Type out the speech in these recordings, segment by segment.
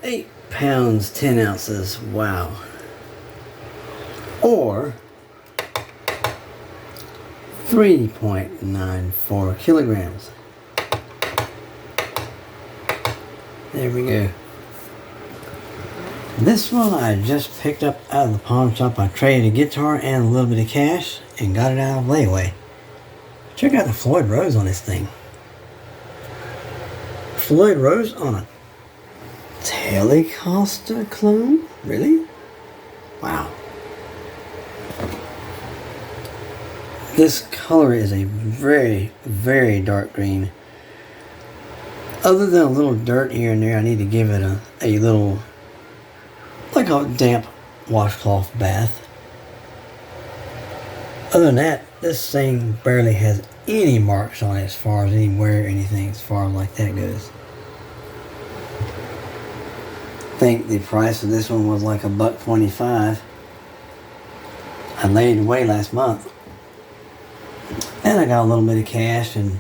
8 pounds 10 ounces. Wow. Or 3.94 kilograms. There we go. This one I just picked up out of the pawn shop. I traded a guitar and a little bit of cash and got it out of layaway. Check out the Floyd Rose on this thing. Floyd Rose on a telecaster clone? Really? Wow. This color is a very, very dark green. Other than a little dirt here and there, I need to give it a little, like a damp washcloth bath. Other than that, this thing barely has any marks on it as far as any wear or anything as far as like that goes. I think the price of this one was like $1.25. I laid it away last month. And I got a little bit of cash and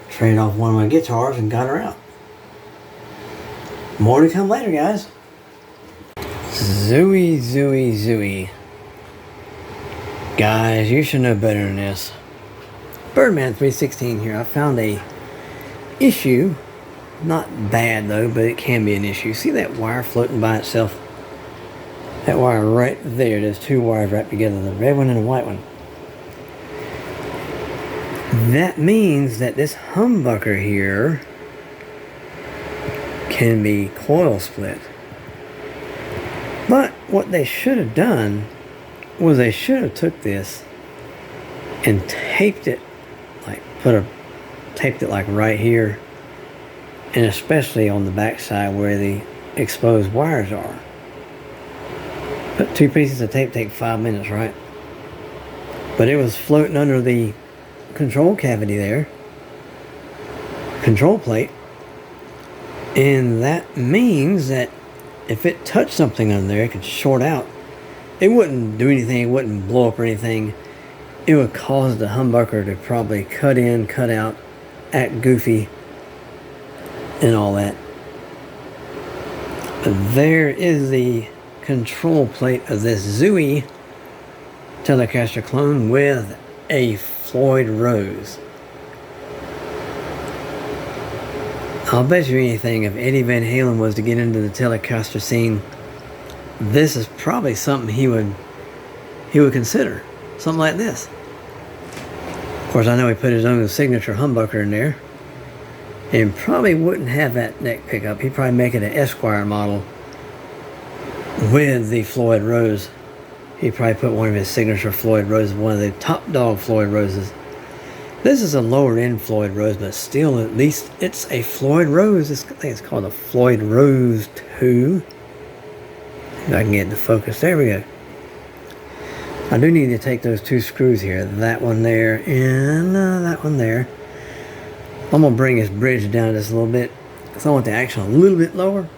traded off one of my guitars and got her out. More to come later, guys. Zuwei. Guys, you should know better than this. Birdman 316 here. I found a issue. Not bad though, but it can be an issue. See that wire floating by itself? That wire right there. There's two wires wrapped together. The red one and the white one. That means that this humbucker here can be coil split. But what they should have done was they should have took this and taped it, like taped it like right here, and especially on the back side where the exposed wires are. But 2 pieces of tape take 5 minutes, right? But it was floating under the control cavity there, control plate, and that means that if it touched something under there, it could short out. It wouldn't do anything, it wouldn't blow up or anything. It would cause the humbucker to probably cut in, cut out, act goofy, and all that. But there is the control plate of this Zuwei Telecaster clone with a Floyd Rose. I'll bet you anything, if Eddie Van Halen was to get into the Telecaster scene, this is probably something he would consider. Something like this. Of course, I know he put his own signature humbucker in there. And probably wouldn't have that neck pickup. He'd probably make it an Esquire model with the Floyd Rose. He'd probably put one of his signature Floyd Roses, one of the top dog Floyd Roses. This is a lower end Floyd Rose, but still, at least it's a Floyd Rose. I think it's called a Floyd Rose 2. If I can get the focus. There we go. I do need to take those 2 screws here. That one there and that one there. I'm going to bring this bridge down just a little bit because I want the action a little bit lower.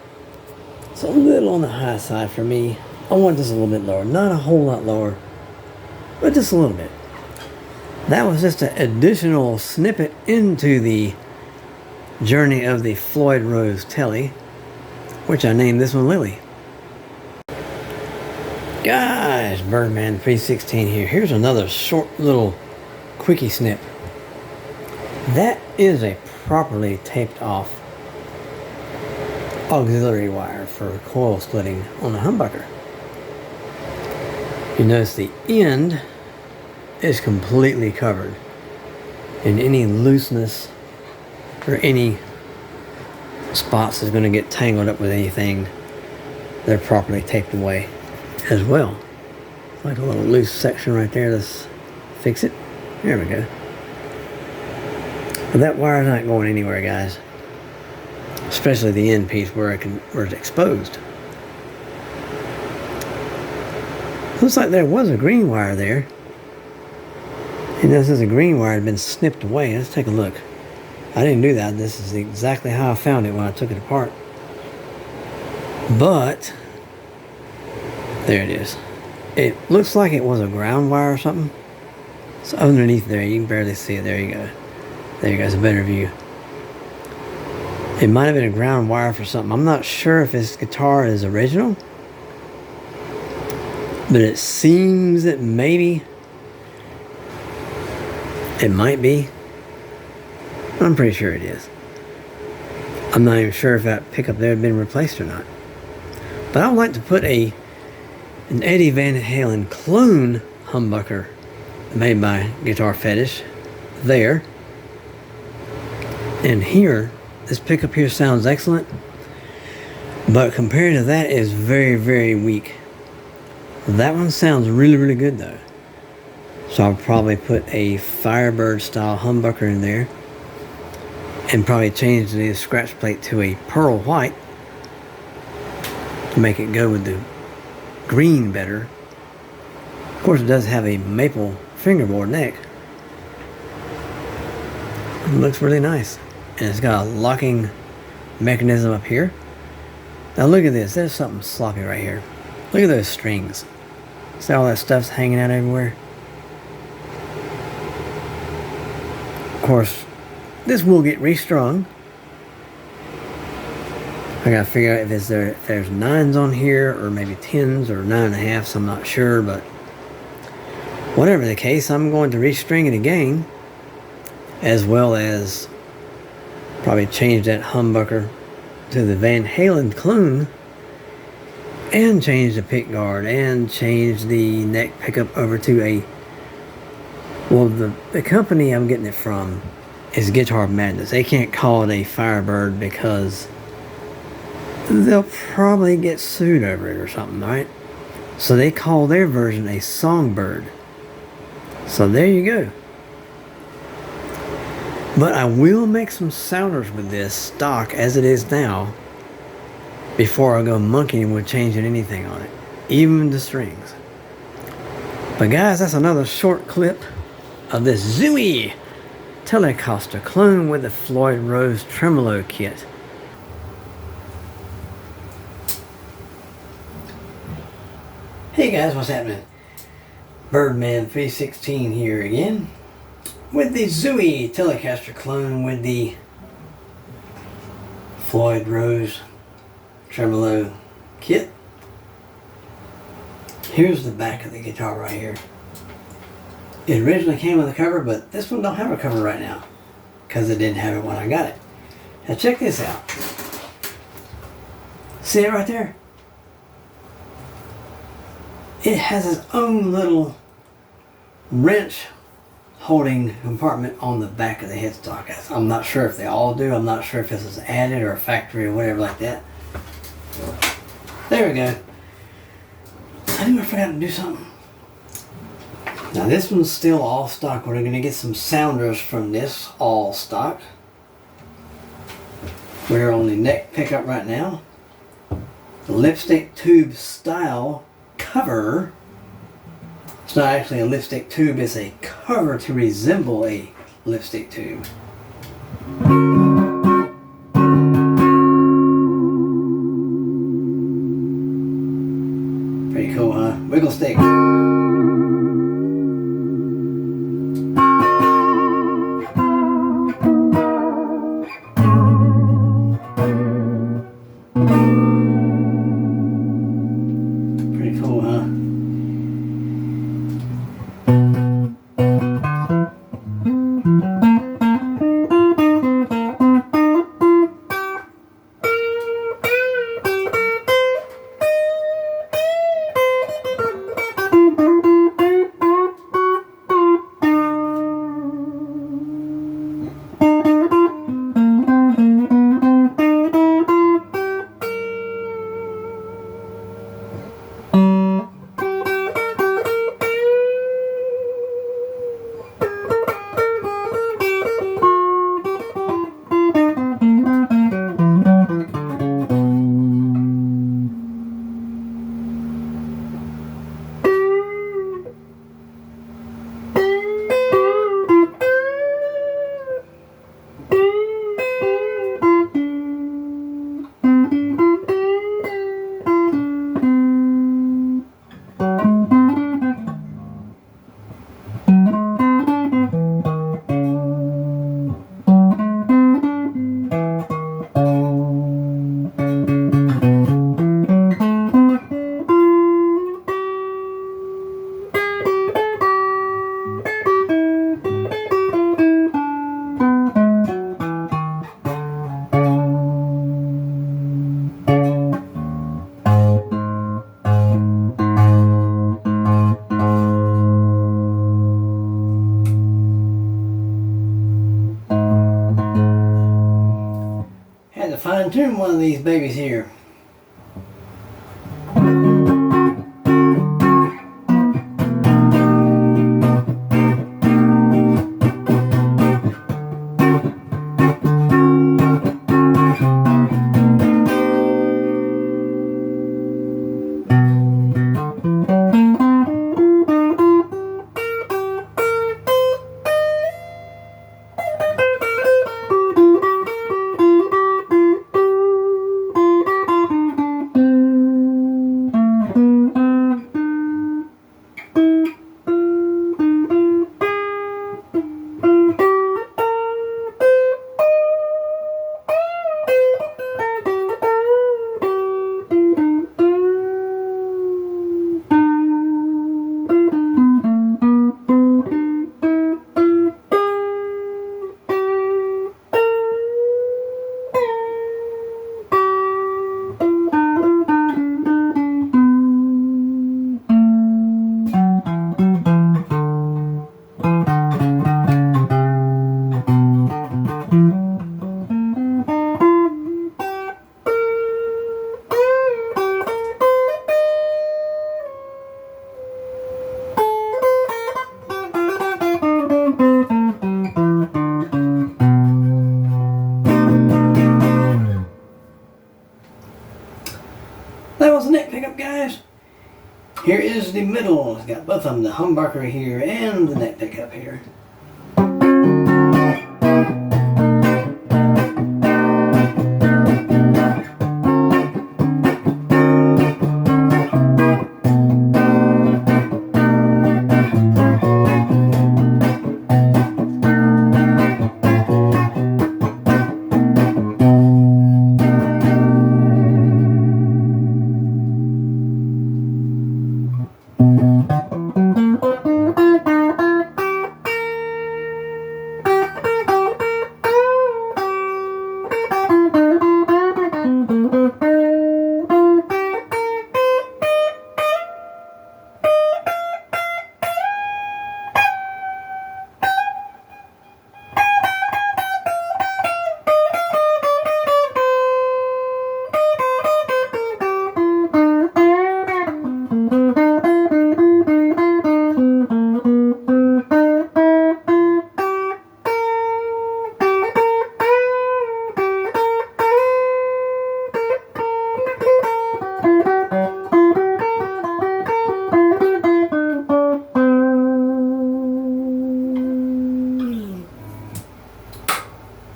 It's a little on the high side for me. I want this a little bit lower. Not a whole lot lower, but just a little bit. That was just an additional snippet into the journey of the Floyd Rose Tele, which I named this one Lily. Guys, Birdman 316 here. Here's another short little quickie snip. That is a properly taped off auxiliary wire for coil splitting on the humbucker. You notice the end is completely covered, and any looseness or any spots is going to get tangled up with anything, they're properly taped away as well. Like a little loose section right there. Let's fix it. There we go. But that wire's not going anywhere, guys. Especially the end piece where it's exposed. Looks like there was a green wire there. And this is a green wire had been snipped away. Let's take a look. I didn't do that. This is exactly how I found it when I took it apart. But there it is. It looks like it was a ground wire or something. It's underneath there. You can barely see it. There you go. There you go. It's a better view. It might have been a ground wire for something. I'm not sure if this guitar is original, but it seems that maybe it might be. I'm pretty sure it is. I'm not even sure if that pickup there had been replaced or not. But I would like to put an Eddie Van Halen clone humbucker made by Guitar Fetish there. And here, this pickup here sounds excellent, but compared to that is very, very weak. That one sounds really, really good though. So I'll probably put a Firebird style humbucker in there and probably change the scratch plate to a pearl white to make it go with the green better. Of course, it does have a maple fingerboard neck. It looks really nice. And it's got a locking mechanism up here. Now look at this. There's something sloppy right here. Look at those strings. See all that stuff's hanging out everywhere? Of course, this will get restrung. I gotta figure out if there's 9s on here or maybe 10s or 9.5s. I'm not sure, but whatever the case, I'm going to restring it again, as well as probably change that humbucker to the Van Halen clone and change the pick guard and change the neck pickup over to a, well, the company I'm getting it from is Guitar Madness. They can't call it a Firebird because they'll probably get sued over it or something, right? So they call their version a Songbird. So there you go. But I will make some sounders with this stock as it is now before I go monkeying with changing anything on it, even the strings. But guys, that's another short clip of this Zuwei Telecaster clone with the Floyd Rose Tremolo kit. Hey guys, what's happening? Birdman 316 here again with the Zuwei Telecaster clone with the Floyd Rose Tremolo kit. Here's the back of the guitar right here. It originally came with a cover, but this one don't have a cover right now because it didn't have it when I got it. Now check this out. See it right there? It has its own little wrench holding compartment on the back of the headstock. I'm not sure if they all do. I'm not sure if this is added or a factory or whatever like that. There we go. I knew I forgot to do something. Now this one's still all stock. We're going to get some sounders from this all stock. We're on the neck pickup right now. The lipstick tube style cover. It's not actually a lipstick tube, it's a cover to resemble a lipstick tube. Pretty cool, huh? Wiggle stick. Pretty cool, huh? fine tune one of these babies here. That was the neck pickup, guys. Here is the middle. It's got both of them, the humbucker here and the neck pickup here.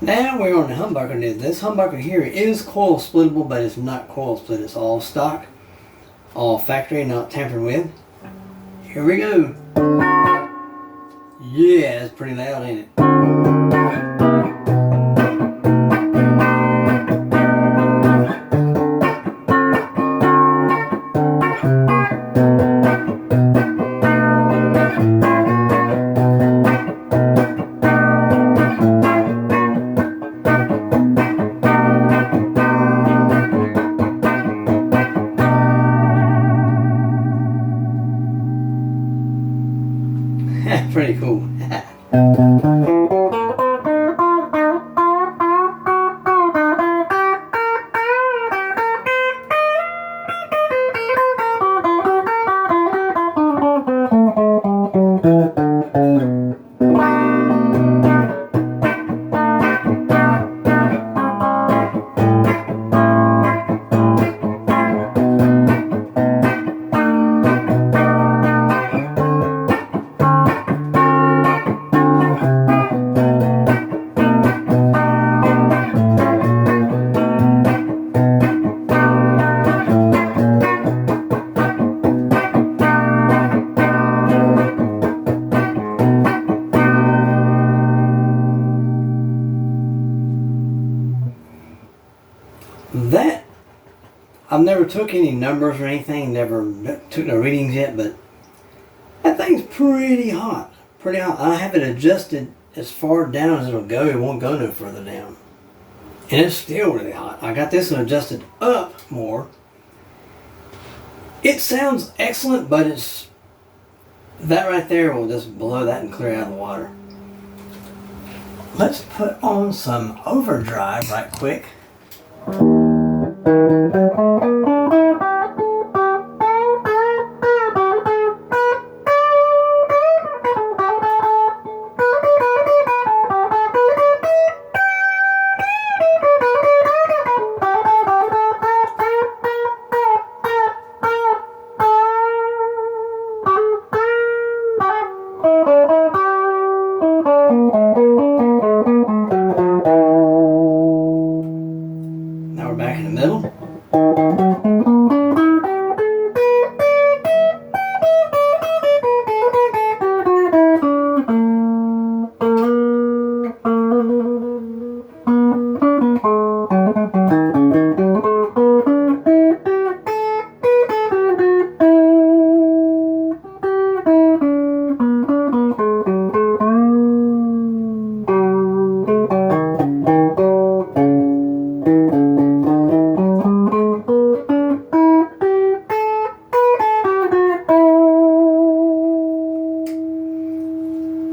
Now we're on the humbucker. This humbucker here is coil splittable, but it's not coil split. It's all stock, all factory, not tampered with. Here we go. Yeah, it's pretty loud, ain't it? Pretty cool. That, I've never took any numbers or anything, never took no readings yet, but that thing's pretty hot, pretty hot. I have it adjusted as far down as it'll go. It won't go no further down. And it's still really hot. I got this one adjusted up more. It sounds excellent, but it's, that right there will just blow that and clear out of the water. Let's put on some overdrive right quick. Now we're back in the middle.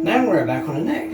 Now we're back on the neck.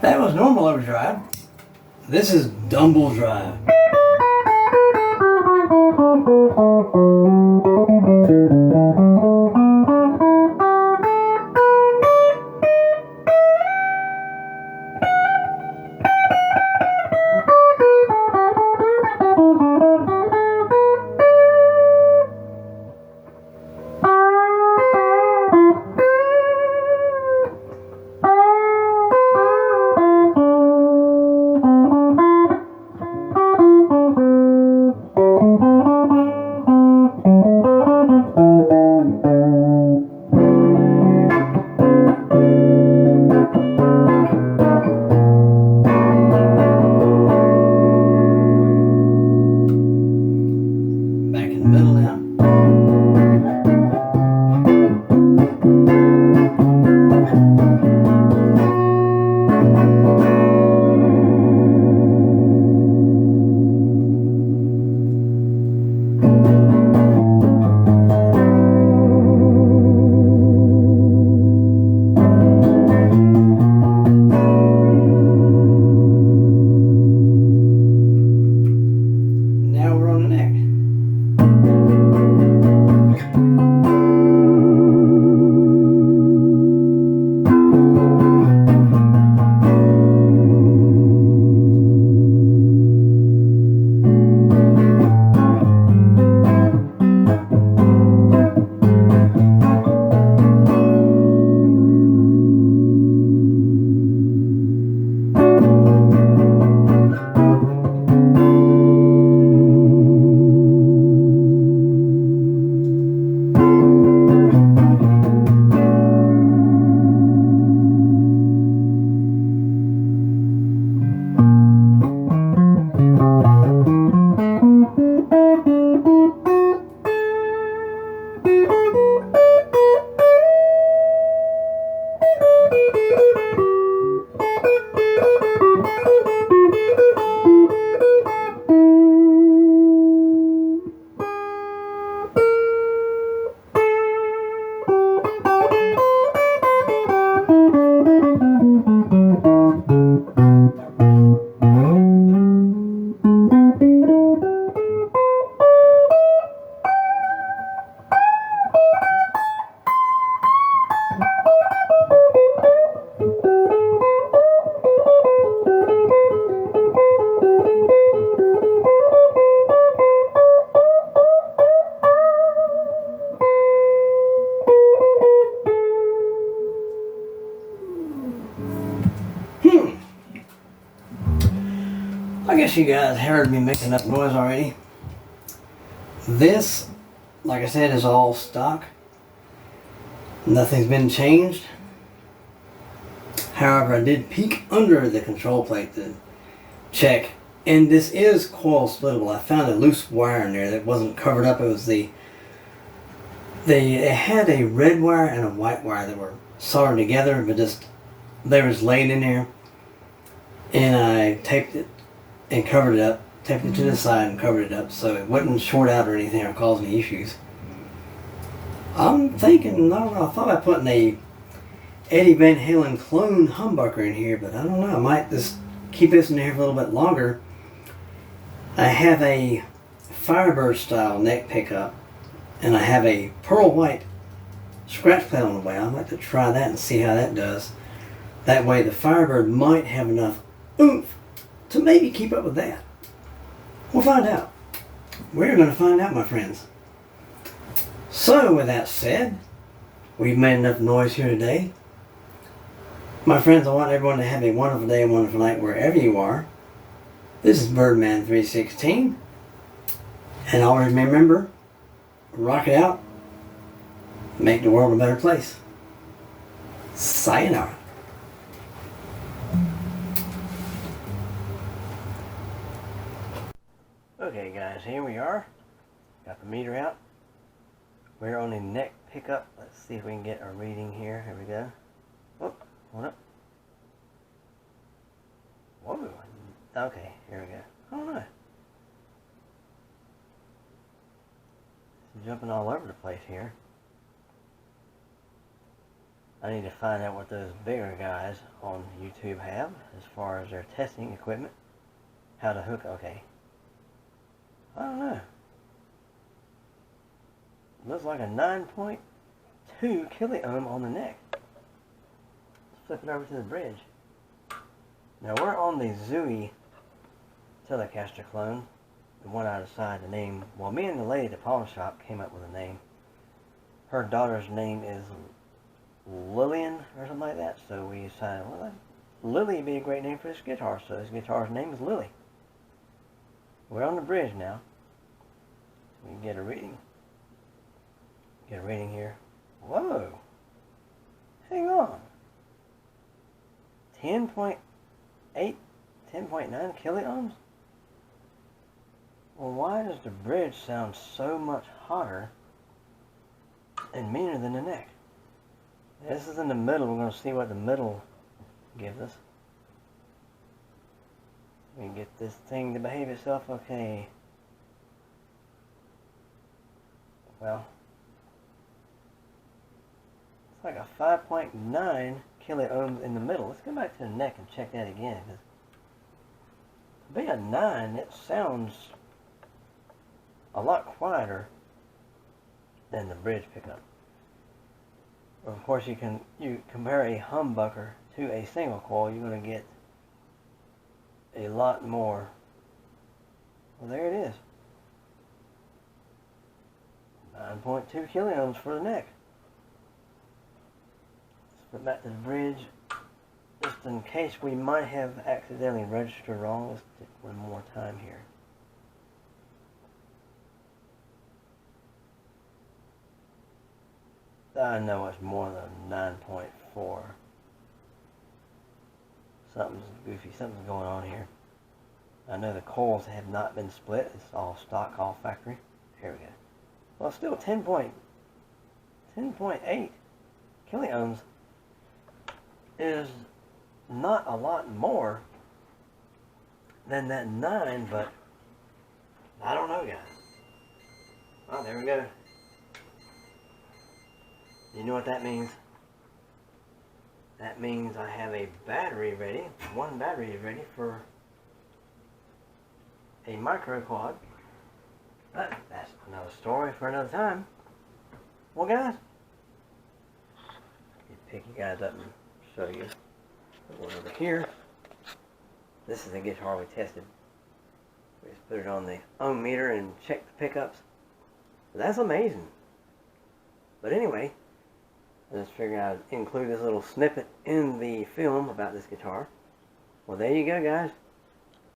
That was normal overdrive. This is dumble drive. I guess you guys heard me making up noise already. This, like I said, is all stock. Nothing's been changed. However, I did peek under the control plate to check, and this is coil splittable. I found a loose wire in there that wasn't covered up. It was it had a red wire and a white wire that were soldered together, but they was laid in there, and I taped it and covered it up, taped it to the side and covered it up so it wouldn't short out or anything or cause any issues. I'm thinking, I don't know, I thought about putting a Eddie Van Halen clone humbucker in here, but I don't know, I might just keep this in here for a little bit longer. I have a Firebird style neck pickup, and I have a pearl white scratch plate on the way. I'd like to try that and see how that does. That way the Firebird might have enough oomph to maybe keep up with that. We'll find out. We're going to find out, my friends. So, with that said, we've made enough noise here today. My friends, I want everyone to have a wonderful day and wonderful night wherever you are. This is Birdman 316. And always remember, rock it out, make the world a better place. Sayonara. Okay guys, here we are. Got the meter out. We're on the neck pickup. Let's see if we can get a reading here. Here we go. Whoop, hold up. Whoa. Okay, here we go. I don't know. It's jumping all over the place here. I need to find out what those bigger guys on YouTube have as far as their testing equipment. How to hook, okay. I don't know. Looks like a 9.2 kiloohm on the neck. Let's flip it over to the bridge. Now we're on the Zuwei telecaster clone. The one I decided to name. Well, me and the lady at the pawn shop came up with a name. Her daughter's name is Lillian or something like that. So we decided, well, Lily would be a great name for this guitar. So this guitar's name is Lily. We're on the bridge now. We can get a reading. Get a reading here. Whoa. Hang on. 10.8, 10.9 kiloohms? Well, why does the bridge sound so much hotter and meaner than the neck? This is in the middle. We're going to see what the middle gives us. We can get this thing to behave itself. Okay. Well, it's like a 5.9 kiloohms in the middle. Let's go back to the neck and check that again. To be a 9, it sounds a lot quieter than the bridge pickup. Of course, you compare a humbucker to a single coil, you're going to get a lot more. Well, there it is. 9.2 kiloohms for the neck. Let's put back to the bridge. Just in case we might have accidentally registered wrong. Let's take one more time here. I know it's more than 9.4. Something's goofy. Something's going on here. I know the coils have not been split. It's all stock, all factory. Here we go. Well, still 10.8 kiloohms is not a lot more than that 9, but I don't know, guys. Oh, there we go. You know what that means? That means I have a battery ready. One battery is ready for a micro quad. But that's another story for another time. Well, guys, pick you guys up and show you. One over here. This is the guitar we tested. We just put it on the ohm meter and checked the pickups. That's amazing. But anyway, I just figured I'd include this little snippet in the film about this guitar. Well, there you go, guys.